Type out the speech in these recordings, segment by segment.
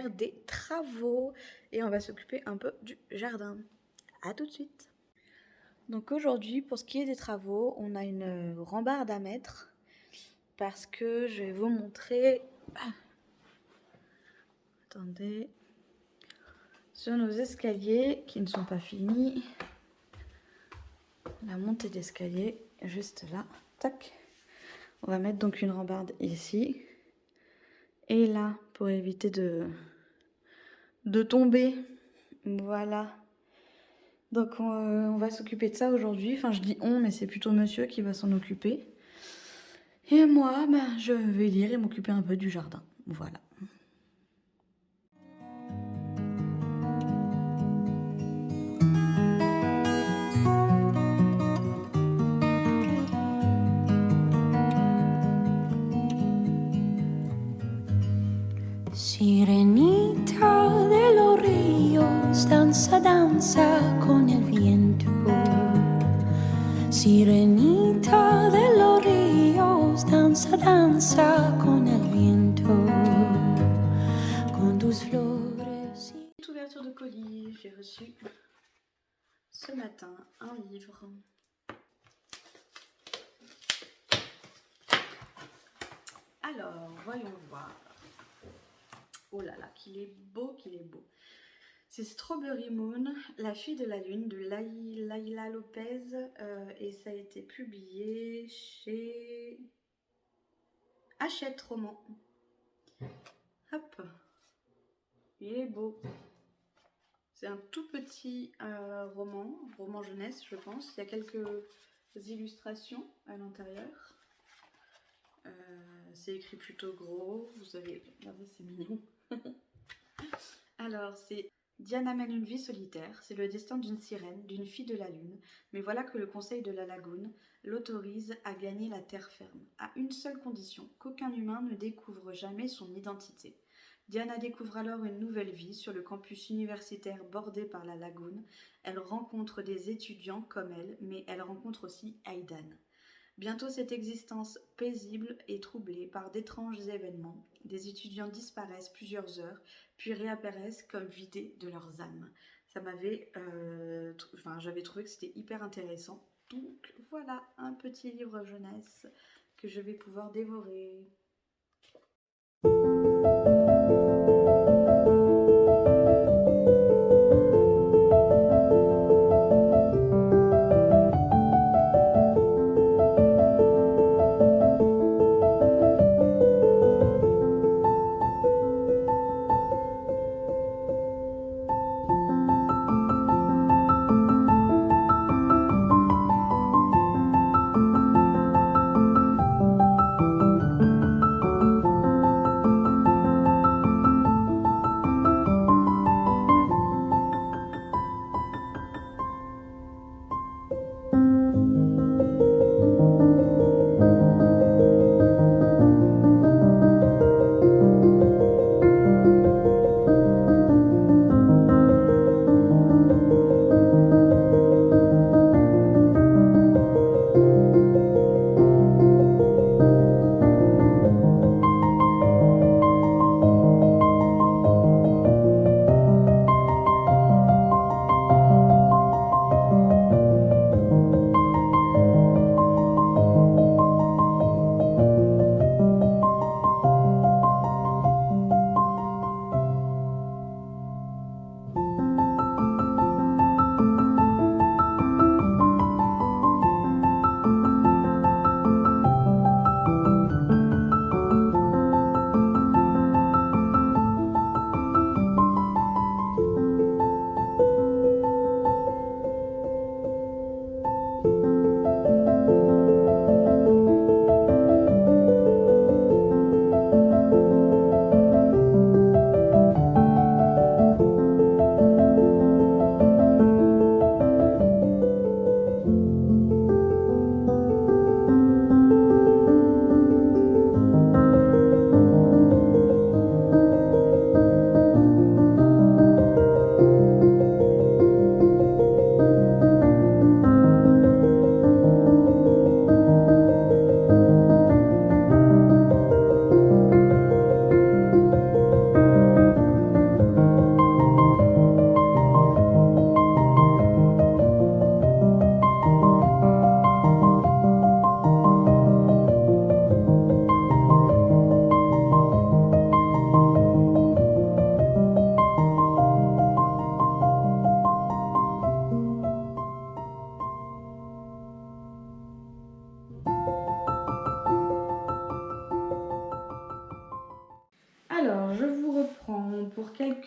faire des travaux et on va s'occuper un peu du jardin. À tout de suite. Donc aujourd'hui, pour ce qui est des travaux, on a une rambarde à mettre parce que je vais vous montrer... Attendez. Sur nos escaliers qui ne sont pas finis. La montée d'escalier, juste là. Tac. On va mettre donc une rambarde ici. Et là, pour éviter de tomber. Voilà. Donc on va s'occuper de ça aujourd'hui. Enfin, je dis on, mais c'est plutôt monsieur qui va s'en occuper. Et moi, je vais lire et m'occuper un peu du jardin. Voilà. Sirenita de los ríos, danza, danza con el viento. Sirenita de los ríos, danza, danza con el viento. Con tus flores. Petite ouverture de colis, j'ai reçu ce matin un livre. Alors, voyons voir. Oh là là, qu'il est beau, qu'il est beau. C'est Strawberry Moon, La fille de la lune de Laila Lopez et ça a été publié chez Hachette Roman. Hop, il est beau. C'est un tout petit roman jeunesse je pense. Il y a quelques illustrations à l'intérieur. C'est écrit plutôt gros, vous avez regardez, c'est mignon. Alors c'est Diana mène une vie solitaire, c'est le destin d'une sirène, d'une fille de la lune, mais voilà que le conseil de la lagune l'autorise à gagner la terre ferme, à une seule condition, qu'aucun humain ne découvre jamais son identité. Diana découvre alors une nouvelle vie sur le campus universitaire bordé par la lagune. Elle rencontre des étudiants comme elle, mais elle rencontre aussi Aidan. Bientôt cette existence paisible est troublée par d'étranges événements. Des étudiants disparaissent plusieurs heures, puis réapparaissent comme vidés de leurs âmes. Ça m'avait... j'avais trouvé que c'était hyper intéressant. Donc voilà, un petit livre jeunesse que je vais pouvoir dévorer.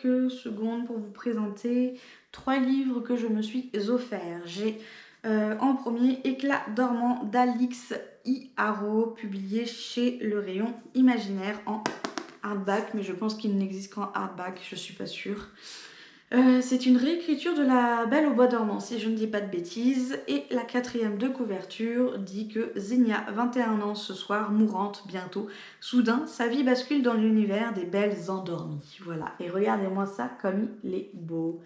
quelques secondes pour vous présenter 3 livres que je me suis offerts. J'ai en premier Éclat dormant d'Alix Haro, publié chez Le Rayon Imaginaire en hardback, mais je pense qu'il n'existe qu'en hardback, je suis pas sûre. C'est une réécriture de La Belle au bois dormant, si je ne dis pas de bêtises, et la 4e de couverture dit que Zénia, 21 ans ce soir, mourante bientôt. Soudain, sa vie bascule dans l'univers des belles endormies. Voilà, et regardez-moi ça comme il est beau.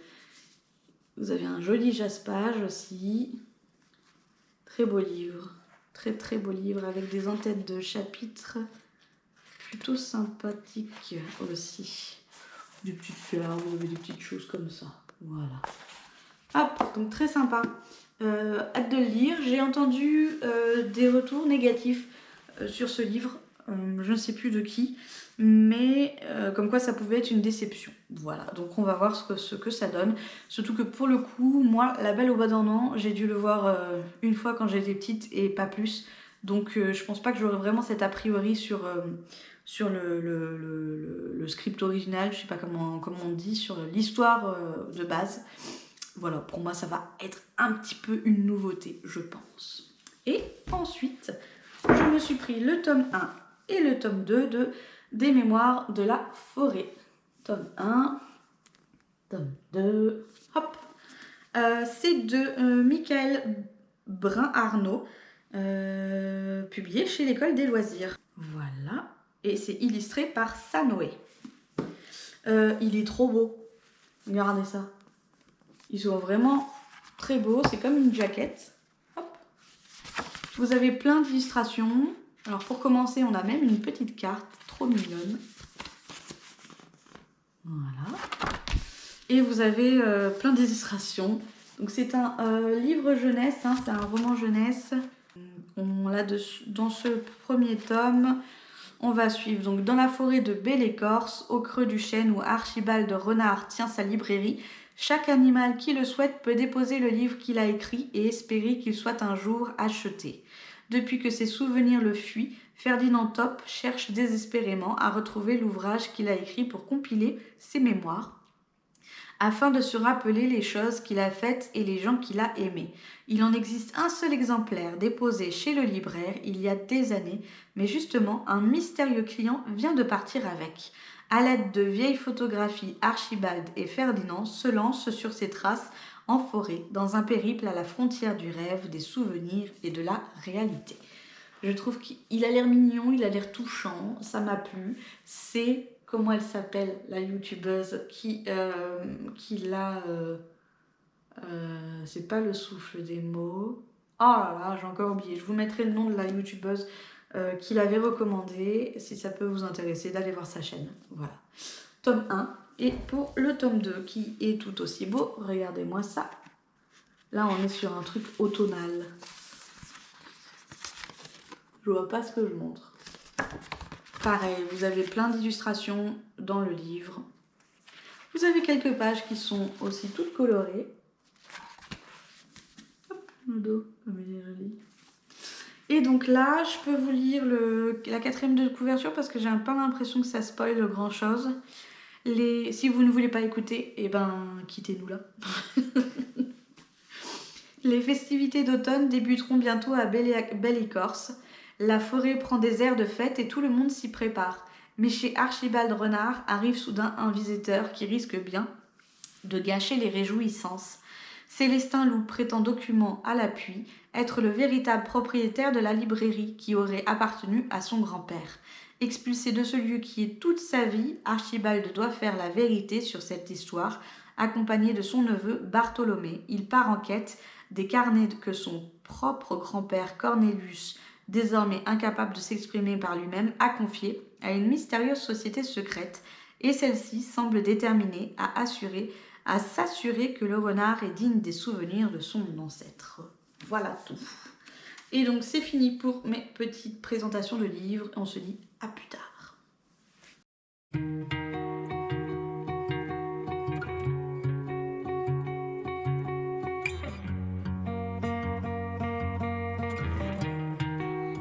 Vous avez un joli jaspage aussi. Très beau livre, très très beau livre, avec des entêtes de chapitres plutôt sympathiques aussi. Des petites fleurs, vous avez des petites choses comme ça. Voilà. Hop, donc très sympa. Hâte de le lire. J'ai entendu des retours négatifs sur ce livre. Je ne sais plus de qui. Mais comme quoi ça pouvait être une déception. Voilà, donc on va voir ce que ça donne. Surtout que pour le coup, moi, La Belle au bois dormant, j'ai dû le voir une fois quand j'étais petite et pas plus. Donc je pense pas que j'aurais vraiment cet a priori sur le script original, je sais pas comment on dit, sur l'histoire de base. Voilà, pour moi ça va être un petit peu une nouveauté, je pense. Et ensuite, je me suis pris le tome 1 et le tome 2 de Des Mémoires de la forêt. Tome 1, tome 2, hop. C'est de Michael Brun-Arnaud, publié chez l'École des loisirs. Voilà. Et c'est illustré par Sanoé. Il est trop beau. Regardez ça. Ils sont vraiment très beaux. C'est comme une jaquette. Hop. Vous avez plein d'illustrations. Alors pour commencer, on a même une petite carte. Trop mignonne. Voilà. Et vous avez plein d'illustrations. Donc c'est un livre jeunesse. Hein, c'est un roman jeunesse. Dans ce premier tome, on va suivre donc dans la forêt de Belle-Écorce, au creux du chêne où Archibald Renard tient sa librairie. Chaque animal qui le souhaite peut déposer le livre qu'il a écrit et espérer qu'il soit un jour acheté. Depuis que ses souvenirs le fuient, Ferdinand Top cherche désespérément à retrouver l'ouvrage qu'il a écrit pour compiler ses mémoires, afin de se rappeler les choses qu'il a faites et les gens qu'il a aimés. Il en existe un seul exemplaire déposé chez le libraire il y a des années, mais justement, un mystérieux client vient de partir avec. À l'aide de vieilles photographies, Archibald et Ferdinand se lancent sur ses traces en forêt, dans un périple à la frontière du rêve, des souvenirs et de la réalité. Je trouve qu'il a l'air mignon, il a l'air touchant, ça m'a plu. C'est... Comment elle s'appelle, la youtubeuse qui l'a... c'est pas le souffle des mots. Oh là là, j'ai encore oublié. Je vous mettrai le nom de la youtubeuse qui l'avait recommandé, si ça peut vous intéresser, d'aller voir sa chaîne. Voilà. Tome 1. Et pour le tome 2, qui est tout aussi beau, regardez-moi ça. Là, on est sur un truc automnal. Je vois pas ce que je montre. Pareil, vous avez plein d'illustrations dans le livre. Vous avez quelques pages qui sont aussi toutes colorées. Hop, le dos, comme il est joli. Et donc là, je peux vous lire la 4e de couverture parce que j'ai pas l'impression que ça spoil grand chose. Si vous ne voulez pas écouter, eh ben, quittez-nous là. Les festivités d'automne débuteront bientôt à Belle-Écorce. La forêt prend des airs de fête et tout le monde s'y prépare. Mais chez Archibald Renard arrive soudain un visiteur qui risque bien de gâcher les réjouissances. Célestin Loup prétend document à l'appui être le véritable propriétaire de la librairie qui aurait appartenu à son grand-père. Expulsé de ce lieu qui est toute sa vie, Archibald doit faire la vérité sur cette histoire. Accompagné de son neveu Bartholomé, il part en quête des carnets que son propre grand-père Cornelius, désormais incapable de s'exprimer par lui-même, a confié à une mystérieuse société secrète, et celle-ci semble déterminée à s'assurer que le renard est digne des souvenirs de son ancêtre. Voilà tout. Et donc c'est fini pour mes petites présentations de livres, on se dit à plus tard.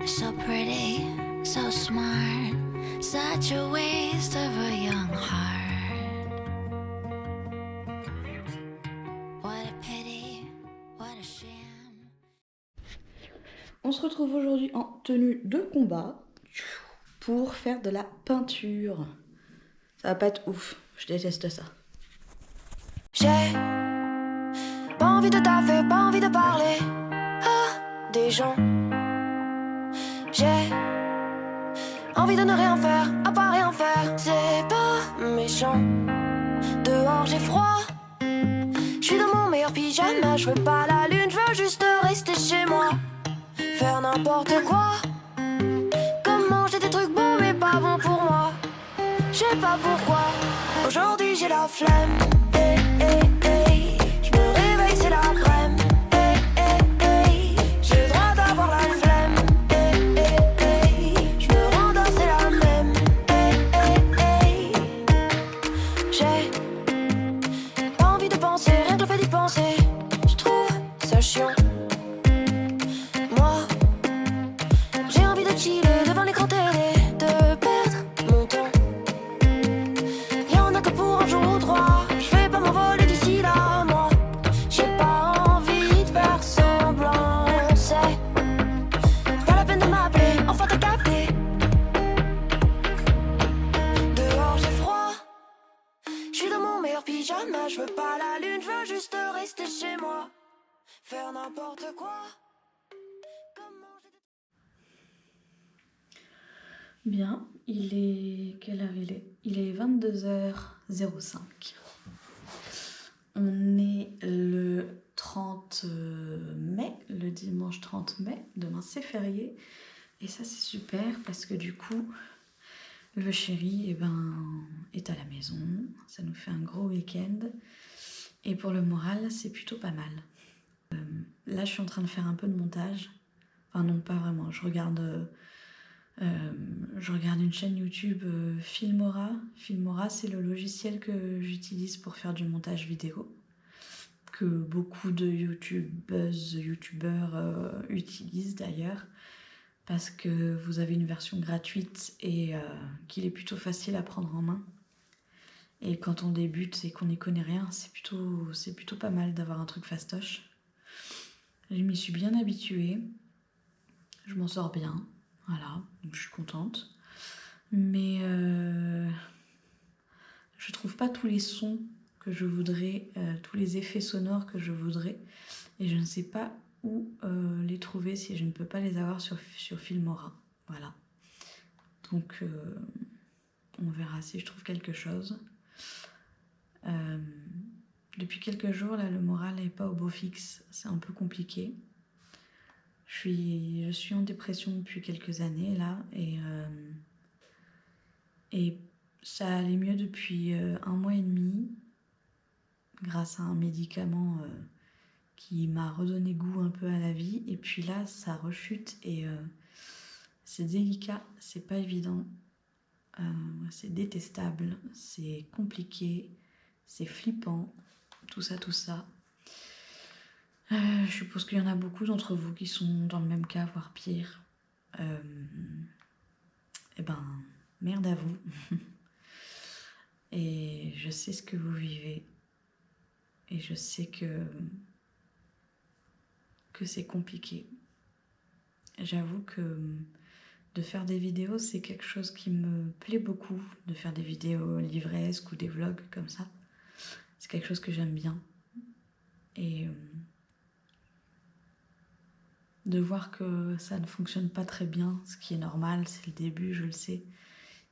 So pretty, so smart, such a waste of a young heart. On se retrouve aujourd'hui en tenue de combat pour faire de la peinture. Ça va pas être ouf, je déteste ça. J'ai pas envie de taffer, pas envie de parler à des gens. J'ai envie de ne rien faire, à part rien faire. C'est pas méchant. Dehors j'ai froid. Je suis dans mon meilleur pyjama. Je veux pas la lune, je veux juste rester chez moi. Faire n'importe quoi. Comme manger des trucs bons mais pas bons pour moi. Je sais pas pourquoi. Aujourd'hui j'ai la flemme. Je me réveille, c'est l'après-midi. J'ai le droit d'avoir la flemme. Je me rendors, c'est la même. J'ai pas envie de penser, rien que le fait d'y penser. Je trouve ça chiant. Moi, j'ai envie de chiller devant l'écran télé, de perdre mon temps. Y'en a que pour un jour ou trois. Je vais pas m'envoler d'ici là, moi. J'ai pas envie de faire semblant. C'est pas la peine de m'appeler, enfin t'as capté. Dehors j'ai froid. Je suis dans mon meilleur pyjama. Je veux pas la lune, je veux juste rester chez moi. Faire n'importe quoi. Comme manger des... Bien, il est... Quelle heure il est? Il est 22h05. On est le 30 mai, le dimanche 30 mai. Demain c'est férié. Et ça c'est super parce que du coup, le chéri est à la maison. Ça nous fait un gros week-end. Et pour le moral, c'est plutôt pas mal. Là, je suis en train de faire un peu de montage. Enfin non, pas vraiment. Je regarde une chaîne YouTube Filmora. Filmora, c'est le logiciel que j'utilise pour faire du montage vidéo, que beaucoup de youtubeurs utilisent d'ailleurs, parce que vous avez une version gratuite et qu'il est plutôt facile à prendre en main. Et quand on débute et qu'on n'y connaît rien, c'est plutôt pas mal d'avoir un truc fastoche. Je m'y suis bien habituée. Je m'en sors bien. Voilà, donc je suis contente. Mais je trouve pas tous les sons que je voudrais, tous les effets sonores que je voudrais. Et je ne sais pas où les trouver si je ne peux pas les avoir sur Filmora. Voilà. Donc on verra si je trouve quelque chose. Depuis quelques jours, là, le moral n'est pas au beau fixe. C'est un peu compliqué. Je suis en dépression depuis quelques années, là. Et ça allait mieux depuis 1 mois et demi. Grâce à un médicament qui m'a redonné goût un peu à la vie. Et puis là, ça rechute et c'est délicat. C'est pas évident. C'est détestable. C'est compliqué. C'est flippant. Tout ça. Je suppose qu'il y en a beaucoup d'entre vous qui sont dans le même cas, voire pire. Merde à vous. Et je sais ce que vous vivez. Et je sais que c'est compliqué. J'avoue que de faire des vidéos, c'est quelque chose qui me plaît beaucoup. De faire des vidéos livresques ou des vlogs comme ça. C'est quelque chose que j'aime bien. Et de voir que ça ne fonctionne pas très bien, ce qui est normal, c'est le début, je le sais.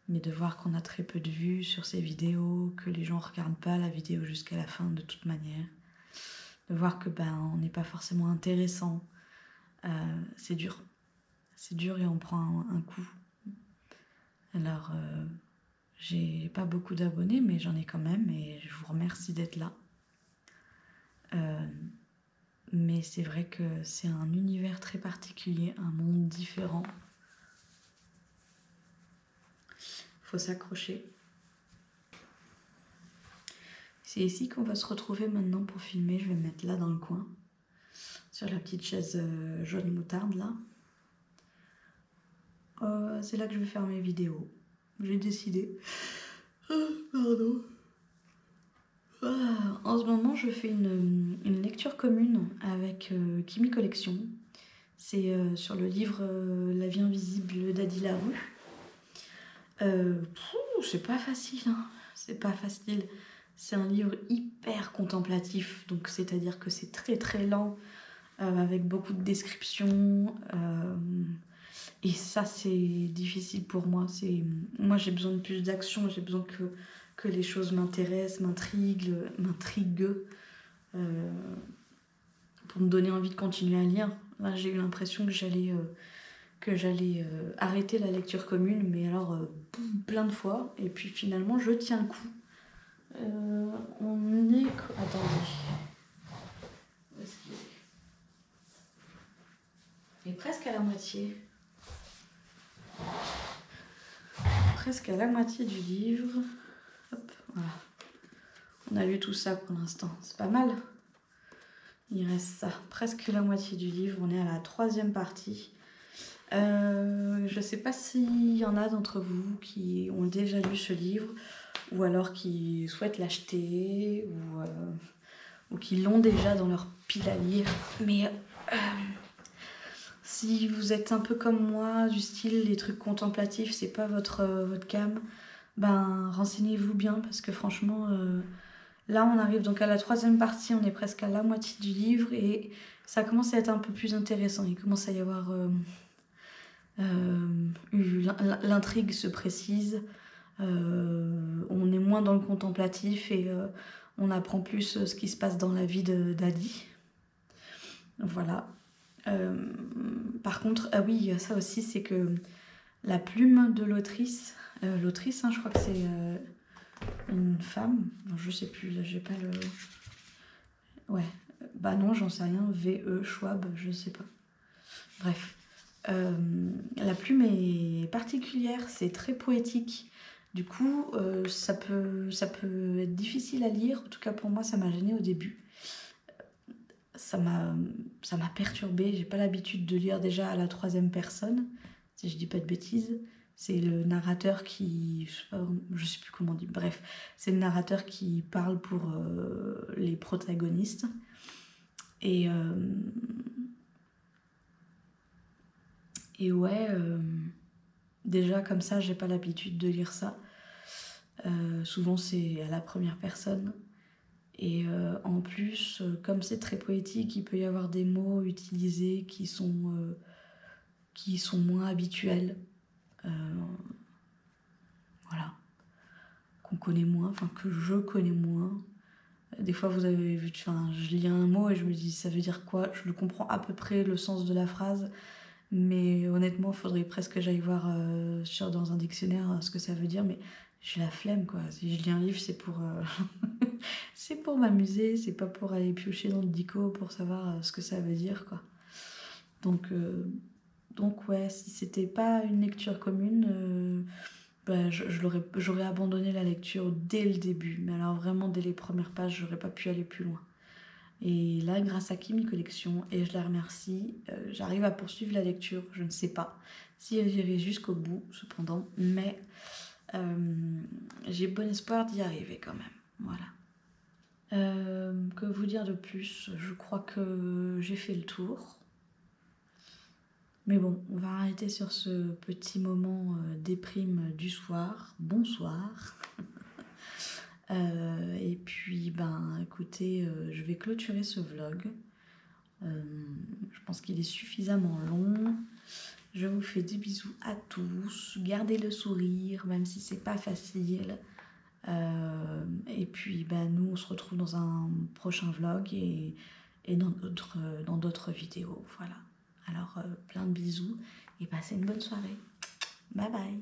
Mais de voir qu'on a très peu de vues sur ces vidéos, que les gens ne regardent pas la vidéo jusqu'à la fin de toute manière. De voir que on n'est pas forcément intéressant. C'est dur. C'est dur et on prend un coup. Alors, j'ai pas beaucoup d'abonnés, mais j'en ai quand même et je vous remercie d'être là. Mais c'est vrai que c'est un univers très particulier, un monde différent. Faut s'accrocher. C'est ici qu'on va se retrouver maintenant pour filmer. Je vais me mettre là dans le coin, sur la petite chaise jaune moutarde là. C'est là que je vais faire mes vidéos. J'ai décidé. Pardon. En ce moment, je fais une lecture commune avec Kimi Collection. C'est sur le livre La vie invisible d'Adi Larue. C'est pas facile, hein. C'est pas facile. C'est un livre hyper contemplatif, donc c'est-à-dire que c'est très très lent, avec beaucoup de descriptions. Et ça, c'est difficile pour moi. Moi, j'ai besoin de plus d'action, j'ai besoin que les choses m'intéressent, m'intriguent, pour me donner envie de continuer à lire. Là, j'ai eu l'impression que j'allais arrêter la lecture commune, mais alors plein de fois. Et puis finalement, je tiens le coup. On est... Attendez. Où est-ce qu'il est ? Il est presque à la moitié. Presque à la moitié du livre. Hop, voilà. On a lu tout ça pour l'instant. C'est pas mal. Il reste ça. Presque la moitié du livre. On est à la 3e partie. Je sais pas s'il y en a d'entre vous qui ont déjà lu ce livre ou alors qui souhaitent l'acheter ou qui l'ont déjà dans leur pile à lire. Mais si vous êtes un peu comme moi, du style les trucs contemplatifs, c'est pas votre came, ben renseignez-vous bien parce que franchement, là on arrive donc à la 3e partie, on est presque à la moitié du livre et ça commence à être un peu plus intéressant. Il commence à y avoir... l'intrigue se précise, on est moins dans le contemplatif et on apprend plus ce qui se passe dans la vie d'Adi. Voilà. Par contre, ah oui, ça aussi, c'est que la plume de l'autrice, je crois que c'est une femme, je sais plus, là j'ai pas le... Ouais, bah non, j'en sais rien, V.E. Schwab, je sais pas. Bref. La plume est particulière, c'est très poétique. Du coup, ça peut être difficile à lire. En tout cas, pour moi, ça m'a gênée au début. Ça m'a perturbée. J'ai pas l'habitude de lire déjà à la 3e personne, si je dis pas de bêtises. C'est le narrateur qui... Je sais plus comment on dit. Bref, c'est le narrateur qui parle pour les protagonistes. Et ouais, déjà comme ça, j'ai pas l'habitude de lire ça. Souvent c'est à la 1re personne. Et en plus, comme c'est très poétique, il peut y avoir des mots utilisés qui sont moins habituels. Voilà. Qu'on connaît moins, enfin que je connais moins. Des fois vous avez vu, je lis un mot et je me dis ça veut dire quoi ? Je le comprends à peu près le sens de la phrase. Mais honnêtement, il faudrait presque que j'aille voir dans un dictionnaire ce que ça veut dire. Mais j'ai la flemme, quoi. Si je lis un livre, c'est pour, c'est pour m'amuser. C'est pas pour aller piocher dans le dico pour savoir ce que ça veut dire, quoi. Donc ouais, si c'était pas une lecture commune, bah, j'aurais abandonné la lecture dès le début. Mais alors vraiment, dès les premières pages, j'aurais pas pu aller plus loin. Et là, grâce à Kimi Collection, et je la remercie, j'arrive à poursuivre la lecture. Je ne sais pas si j'irai jusqu'au bout, cependant, mais j'ai bon espoir d'y arriver quand même. Voilà. Que vous dire de plus ? Je crois que j'ai fait le tour. Mais bon, on va arrêter sur ce petit moment déprime du soir. Bonsoir. Et puis, écoutez, je vais clôturer ce vlog. Je pense qu'il est suffisamment long. Je vous fais des bisous à tous. Gardez le sourire, même si c'est pas facile. Et puis, nous, on se retrouve dans un prochain vlog et dans d'autres vidéos. Voilà. Alors, plein de bisous et passez une bonne soirée. Bye bye.